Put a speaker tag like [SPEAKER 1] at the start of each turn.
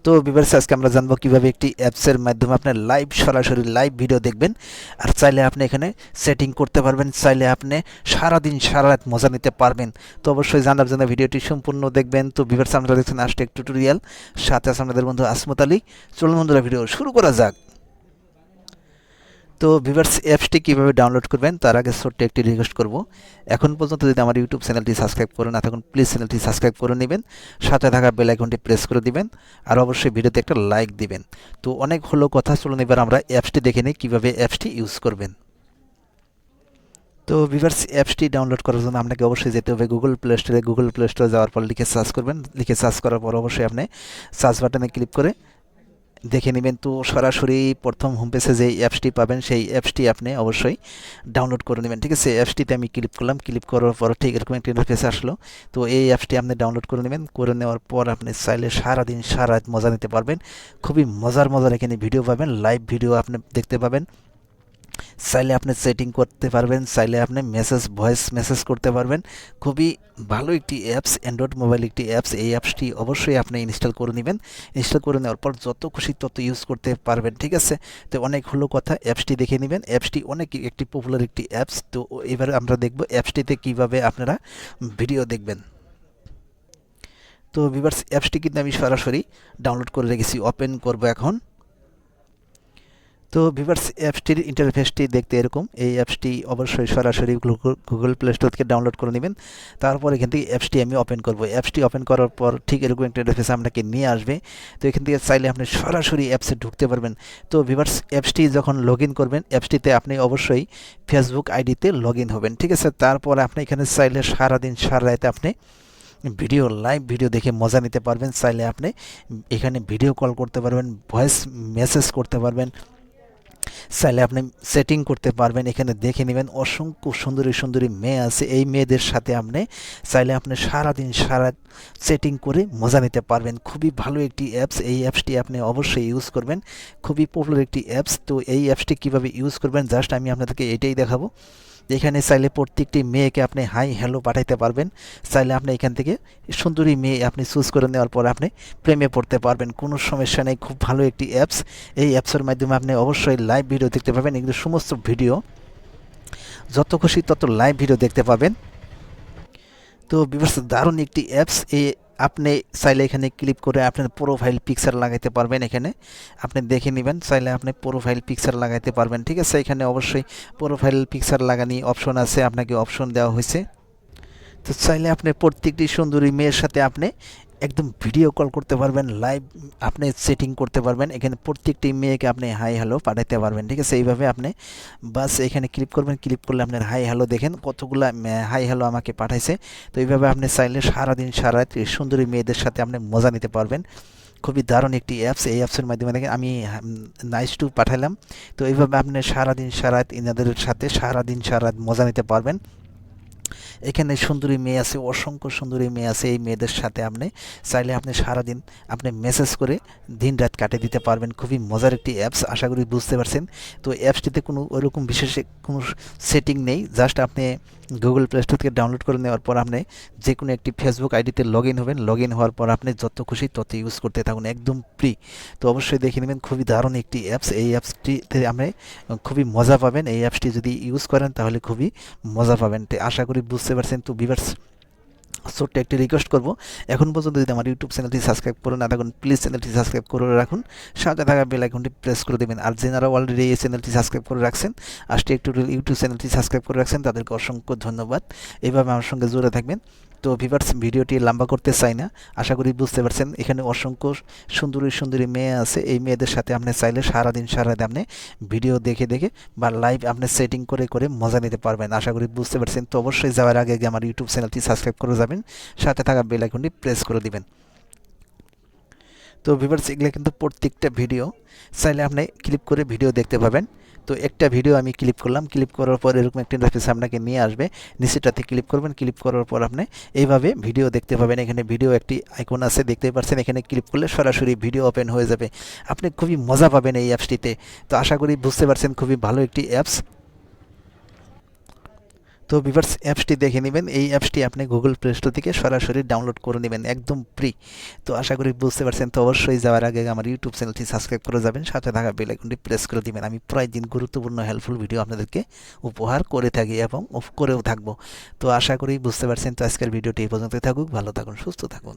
[SPEAKER 1] তো ভিউয়ার্স আজকে আমরা জানবো কিভাবে একটি অ্যাপসের মাধ্যমে আপনি লাইভ সরাসরি লাইভ ভিডিও দেখবেন আর চাইলে আপনি এখানে সেটিং করতে পারবেন, চাইলে আপনি সারাদিন সারা রাত মজা নিতে পারবেন। তো অবশ্যই জানার জন্য ভিডিওটি সম্পূর্ণ দেখবেন। তো ভিউয়ার্স আমরা দেখছেন আজটেক টিউটোরিয়াল, সাথে আছে আপনাদের বন্ধু আসমত আলী। চলুন বন্ধুরা ভিডিও শুরু করা যাক। তো ভিউয়ার্স অ্যাপসটি কীভাবে ডাউনলোড করবেন তার আগে ছোট্ট একটি রিকোয়েস্ট করব, এখন পর্যন্ত যদি আমার ইউটিউব চ্যানেলটি সাবস্ক্রাইব করে না থাকুন প্লিজ চ্যানেলটি সাবস্ক্রাইব করে নেবেন, সাথে থাকা বেল আইকনটি প্রেস করে দিবেন আর অবশ্যই ভিডিওতে একটা লাইক দিবেন। তো অনেক হলো কথা, চলুন এবার আমরা অ্যাপসটি দেখে নিই কীভাবে অ্যাপসটি ইউজ করবেন। তো ভিউয়ার্স অ্যাপসটি ডাউনলোড করার জন্য আপনাকে অবশ্যই যেতে হবে গুগল প্লে স্টোরে। গুগল প্লে স্টোরে যাওয়ার পর লিখে সার্চ করবেন, লিখে সার্চ করার পর অবশ্যই আপনি সার্চ বাটনে ক্লিক করে দেখে নেবেন। তো সরাসরি প্রথম হোম পেজে যে অ্যাপসটি পাবেন সেই অ্যাপসটি আপনি অবশ্যই ডাউনলোড করে নেবেন, ঠিক আছে। অ্যাপসটিতে আমি ক্লিক করলাম, ক্লিক করার পর ঠিক এরকম একটা ইন্টারফেস আসলো। তো এই অ্যাপসটি আপনি ডাউনলোড করে নেবেন, করে নেওয়ার পর আপনি চাইলে সারাদিন সারা রাত মজা নিতে পারবেন। খুবই মজার এখানে ভিডিও পাবেন, লাইভ ভিডিও আপনি দেখতে পাবেন। চাইলে আপনি সেটিং করতে পারবেন, চাইলে আপনি ভয়েস মেসেজ করতে পারবেন। খুবই ভালো একটি অ্যাপস, অ্যান্ড্রয়েড মোবাইল একটি অ্যাপস। এই অ্যাপসটি অবশ্যই আপনি ইনস্টল করে নেবেন। ইনস্টল করে নেওয়ার পর যত খুশি তত ইউজ করতে পারবেন, ঠিক আছে। তো অনেক হলো কথা, অ্যাপসটি দেখে নেবেন। অ্যাপসটি অনেক একটি পপুলার একটি অ্যাপস। তো এবার আমরা দেখব অ্যাপসটিতে কীভাবে আপনারা ভিডিও দেখবেন। তো ভিউয়ার্স অ্যাপসটি কিন্তু আমি সরাসরি ডাউনলোড করে রেখেছি, ওপেন করব এখন। তো ভিউয়ার্স অ্যাপসটির ইন্টারফেসটি দেখতে এরকম। এই অ্যাপসটি অবশ্যই সরাসরি গুগল প্লে স্টোর থেকে ডাউনলোড করে নেবেন। তারপর এখান থেকে অ্যাপসটি আমি ওপেন করব। অ্যাপসটি ওপেন করার পর ঠিক এরকম একটা ইন্টারফেস আপনাকে নিয়ে আসবে। তো এখান থেকে চাইলে আপনি সরাসরি অ্যাপসে ঢুকতে পারবেন। তো ভিউয়ার্স অ্যাপসটি যখন লগ ইন করবেন, অ্যাপসটিতে আপনি অবশ্যই ফেসবুক আইডিতে লগ ইন হবেন, ঠিক আছে। তারপর আপনি এখানে চাইলে সারাদিন সারা রাতে আপনি ভিডিও লাইভ ভিডিও দেখে মজা নিতে পারবেন। চাইলে আপনি এখানে ভিডিও কল করতে পারবেন, ভয়েস মেসেজ করতে পারবেন, চাইলে আপনি সেটিং করতে পারবেন। এখানে দেখে নেবেন অসংখ্য সুন্দরী সুন্দরী মেয়ে আছে, এই মেয়েদের সাথে আপনি চাইলে আপনি সারাদিন সারা সেটিং করে মজা নিতে পারবেন। খুবই ভালো একটি অ্যাপস, এই অ্যাপসটি আপনি অবশ্যই ইউজ করবেন। খুবই পপুলার একটি অ্যাপস। তো এই অ্যাপসটি কীভাবে ইউজ করবেন জাস্ট আমি আপনাদেরকে এটাই দেখাবো। এখানে চাইলে প্রত্যেকটি মেয়েকে আপনি হাই হ্যালো পাঠাইতে পারবেন। চাইলে আপনি এখান থেকে সুন্দরী মেয়ে আপনি চুজ করে নেওয়ার পর আপনি প্রেমে পড়তে পারবেন, কোনো সমস্যা নেই। খুব ভালো একটি অ্যাপস। এই অ্যাপসের মাধ্যমে আপনি অবশ্যই লাইভ ভিডিও দেখতে পাবেন। এগুলো সমস্ত ভিডিও যত খুশি তত লাইভ ভিডিও দেখতে পাবেন। তো ভিউয়ার্স দারুণ একটি অ্যাপস। এই আপনি চাইলে এখানে ক্লিক করে আপনার প্রোফাইল পিকচার লাগাইতে পারবেন। এখানে আপনি দেখে নেবেন, চাইলে আপনি প্রোফাইল পিকচার লাগাইতে পারবেন, ঠিক আছে। এখানে অবশ্যই প্রোফাইল পিকচার লাগানি অপশন আছে, আপনাকে অপশন দেওয়া হয়েছে। তো চাইলে আপনি প্রত্যেকটি সুন্দরী মেয়ের সাথে আপনি একদম ভিডিও কল করতে পারবেন, লাইভ আপনি সেটিং করতে পারবেন। এখানে প্রত্যেকটি মেয়েকে আপনি হাই হ্যালো পাঠাতে পারবেন, ঠিক আছে। এইভাবে আপনি বাস এখানে ক্লিক করবেন, ক্লিক করলে আপনার হাই হ্যালো দেখেন কতগুলো হাই হ্যালো আমাকে পাঠাইছে। তো এইভাবে আপনি চাইলে সারাদিন সারা রাত সুন্দরী মেয়েদের সাথে আপনি মজা নিতে পারবেন। খুবই দারুণ একটি অ্যাপস। এই অ্যাপসের মাধ্যমে দেখেন আমি নাইস টু পাঠালাম। তো এইভাবে আপনি সারাদিন সারা রাত এনাদের সাথে সারাদিন সারা রাত মজা নিতে পারবেন। এখানে সুন্দরী মেয়ে আছে, অসংখ্য সুন্দরী মেয়ে আছে। এই মেয়েদের সাথে আপনি চাইলে আপনি সারাদিন আপনি মেসেজ করে দিন রাত কাটিয়ে দিতে পারবেন। খুবই মজার একটি অ্যাপস, আশা করি বুঝতে পারছেন। তো অ্যাপসটিতে কোনো ওরকম বিশেষ কোনো সেটিং নেই, জাস্ট আপনি গুগল প্লে স্টোর থেকে ডাউনলোড করে নেওয়ার পর আপনি যে কোনো একটি ফেসবুক আইডিতে লগ ইন হবেন। লগ ইন হওয়ার পর আপনি যত খুশি তত ইউজ করতে থাকুন, একদম ফ্রি। তো অবশ্যই দেখে নেবেন, খুবই দারুণ একটি অ্যাপস। এই অ্যাপসটিতে আপনি খুবই মজা পাবেন। এই অ্যাপসটি যদি ইউজ করেন তাহলে খুবই মজা পাবেন। তো আশা করি বুঝতে পারছেন। তো ভিউয়ার্স ছোট্ট একটি রিকোয়েস্ট করব, এখন পর্যন্ত যদি আমার ইউটিউব চ্যানেলটি সাবস্ক্রাইব করে না থাকুন প্লিজ চ্যানেলটি সাবস্ক্রাইব করে রাখুন, সাথে থাকা বেল আইকনটি প্রেস করে দেবেন। আর যারা অলরেডি এই চ্যানেলটি সাবস্ক্রাইব করে রাখছেন, আজকে একটু ইউটিউব চ্যানেলটি সাবস্ক্রাইব করে রাখছেন, তাদেরকে অসংখ্য ধন্যবাদ। এইভাবে আমার সঙ্গে জুড়ে থাকবেন। তো ভিউয়ার্স ভিডিওটি লম্বা করতে চাই না, আশা করি বুঝতে পারছেন। এখানে অসংখ্য সুন্দরী সুন্দরী মেয়ে আছে, এই মেয়েদের সাথে আপনি চাইলে সারাদিন সারা রাত আপনি ভিডিও দেখে দেখে বা লাইভ আপনি সেটিং করে করে মজা নিতে পারবেন, আশা করি বুঝতে পারছেন। তো অবশ্যই যাওয়ার আগে আমার ইউটিউব চ্যানেলটি সাবস্ক্রাইব করে যাবেন, সাথে থাকা বেল আইকনটি প্রেস করে দিবেন। তো ভিউয়ার্স এগুলো কিন্তু প্রত্যেকটা ভিডিও চাইলে আপনি ক্লিক করে ভিডিও দেখতে পাবেন। তো একটা ভিডিও আমি ক্লিক করলাম, ক্লিক করার পর এরকম একটা ইন্টারফেস আপনাকে নিয়ে আসবে। নিচেটাতে ক্লিক করবেন, ক্লিক করার পর আপনি এইভাবে ভিডিও দেখতে পাবেন। এখানে ভিডিও একটি আইকন আছে, দেখতেই পাচ্ছেন। এখানে ক্লিক করলে সরাসরি ভিডিও ওপেন হয়ে যাবে। আপনি খুবই মজা পাবেন এই অ্যাপসটিতে। তো আশা করি বুঝতে পারছেন, খুবই ভালো একটি অ্যাপস। তো ভিউয়ার্স অ্যাপসটি দেখে নেবেন। এই অ্যাপসটি আপনি গুগল প্লে স্টোর থেকে সরাসরি ডাউনলোড করে নেবেন, একদম ফ্রি। তো আশা করি বুঝতে পারছেন। তো অবশ্যই যাওয়ার আগে আমার ইউটিউব চ্যানেলটি সাবস্ক্রাইব করে যাবেন, সাথে থাকা বেল আইকনটি প্রেস করে দিবেন। আমি প্রায় দিন গুরুত্বপূর্ণ হেল্পফুল ভিডিও আপনাদেরকে উপহার করে থাকি এবং করেও থাকবো। তো আশা করি বুঝতে পারছেন। তো আজকের ভিডিওটি এই পর্যন্তই থাকুক। ভালো থাকুন, সুস্থ থাকুন।